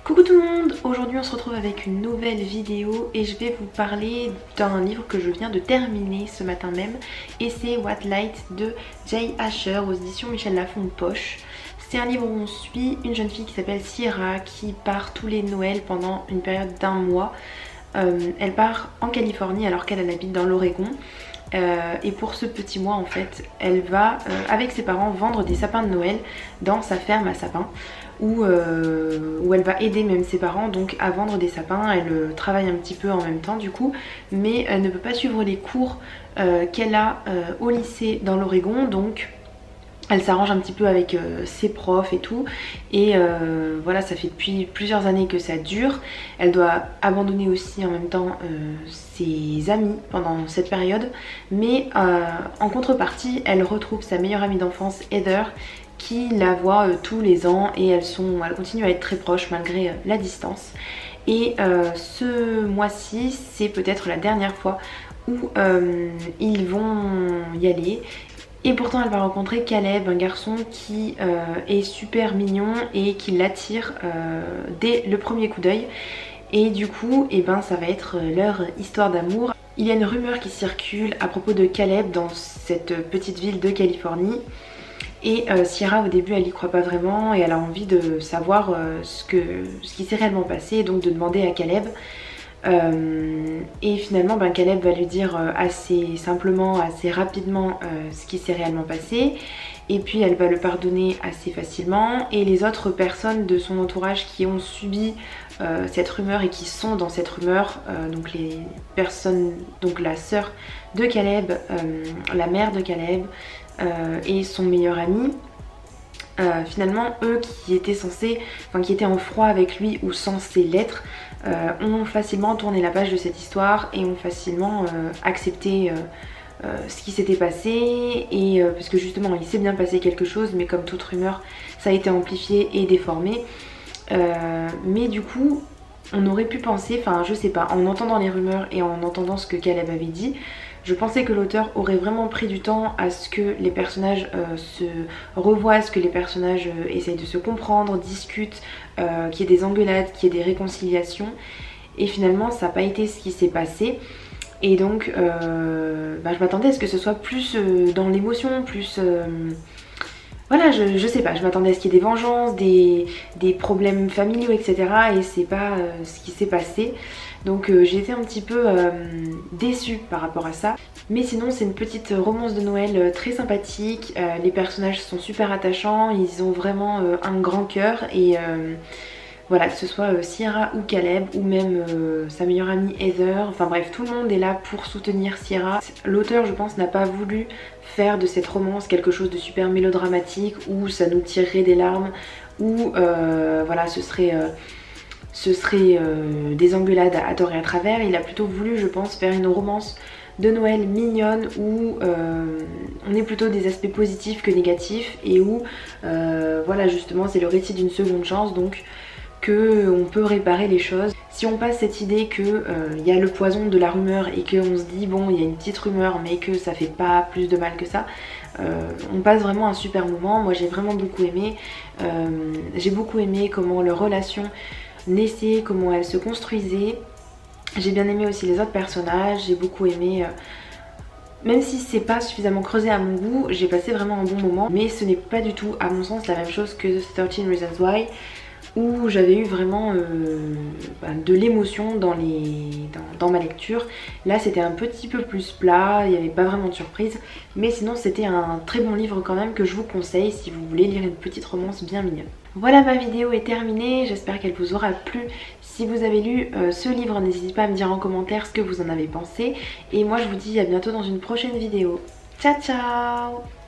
Coucou tout le monde, aujourd'hui on se retrouve avec une nouvelle vidéo et je vais vous parler d'un livre que je viens de terminer ce matin même et c'est What Light de Jay Asher aux éditions Michel Lafon Poche. C'est un livre où on suit une jeune fille qui s'appelle Sierra qui part tous les Noëls pendant une période d'1 mois. Elle part en Californie alors qu'elle habite dans l'Oregon. Et pour ce petit mois en fait elle va avec ses parents vendre des sapins de Noël dans sa ferme à sapins où elle va aider même ses parents donc à vendre des sapins. Elle travaille un petit peu en même temps du coup, mais elle ne peut pas suivre les cours qu'elle a au lycée dans l'Oregon, donc elle s'arrange un petit peu avec ses profs et tout et voilà, ça fait depuis plusieurs années que ça dure. Elle doit abandonner aussi en même temps ses amis pendant cette période, mais en contrepartie elle retrouve sa meilleure amie d'enfance Heather qui la voit tous les ans et elles continuent à être très proches malgré la distance. Et ce mois-ci c'est peut-être la dernière fois où ils vont y aller. Et pourtant elle va rencontrer Caleb, un garçon qui est super mignon et qui l'attire dès le premier coup d'œil. Et du coup, eh ben, ça va être leur histoire d'amour. Il y a une rumeur qui circule à propos de Caleb dans cette petite ville de Californie. Et Sierra au début elle y croit pas vraiment et elle a envie de savoir ce qui s'est réellement passé, donc de demander à Caleb. Et finalement Caleb va lui dire assez simplement, assez rapidement ce qui s'est réellement passé, et puis elle va le pardonner assez facilement. Et les autres personnes de son entourage qui ont subi cette rumeur et qui sont dans cette rumeur, donc les personnes, donc la sœur de Caleb, la mère de Caleb et son meilleur ami, finalement eux qui étaient censés, qui étaient en froid avec lui ou censés l'être, ont facilement tourné la page de cette histoire et ont facilement accepté ce qui s'était passé. Et parce que justement il s'est bien passé quelque chose, mais comme toute rumeur ça a été amplifié et déformé. Mais du coup on aurait pu penser, je sais pas, en entendant les rumeurs et en entendant ce que Caleb avait dit, je pensais que l'auteur aurait vraiment pris du temps à ce que les personnages se revoient, à ce que les personnages essayent de se comprendre, discutent, qu'il y ait des engueulades, qu'il y ait des réconciliations. Et finalement ça n'a pas été ce qui s'est passé. Et donc je m'attendais à ce que ce soit plus dans l'émotion, plus... voilà, je sais pas, je m'attendais à ce qu'il y ait des vengeances, des problèmes familiaux, etc. Et c'est pas ce qui s'est passé. Donc j'ai été un petit peu déçue par rapport à ça. Mais sinon c'est une petite romance de Noël très sympathique. Les personnages sont super attachants, ils ont vraiment un grand cœur. Et voilà, que ce soit Sierra ou Caleb ou même sa meilleure amie Heather, enfin bref, tout le monde est là pour soutenir Sierra. L'auteur je pense n'a pas voulu faire de cette romance quelque chose de super mélodramatique où ça nous tirerait des larmes, où voilà, ce serait des engueulades à tort et à travers. Il a plutôt voulu, je pense, faire une romance de Noël mignonne où on est plutôt des aspects positifs que négatifs et où voilà, justement c'est le récit d'une seconde chance, donc qu'on peut réparer les choses. Si on passe cette idée que y a le poison de la rumeur et qu'on se dit bon, il y a une petite rumeur mais que ça fait pas plus de mal que ça, on passe vraiment un super moment. Moi j'ai vraiment beaucoup aimé. J'ai beaucoup aimé comment leur relation naissait, comment elle se construisait. J'ai bien aimé aussi les autres personnages, j'ai beaucoup aimé... même si c'est pas suffisamment creusé à mon goût, j'ai passé vraiment un bon moment. Mais ce n'est pas du tout à mon sens la même chose que 13 Reasons Why, où j'avais eu vraiment de l'émotion dans ma lecture. Là c'était un petit peu plus plat, il n'y avait pas vraiment de surprise. Mais sinon c'était un très bon livre quand même que je vous conseille si vous voulez lire une petite romance bien mignonne. Voilà, ma vidéo est terminée, j'espère qu'elle vous aura plu. Si vous avez lu ce livre, n'hésitez pas à me dire en commentaire ce que vous en avez pensé. Et moi je vous dis à bientôt dans une prochaine vidéo. Ciao ciao!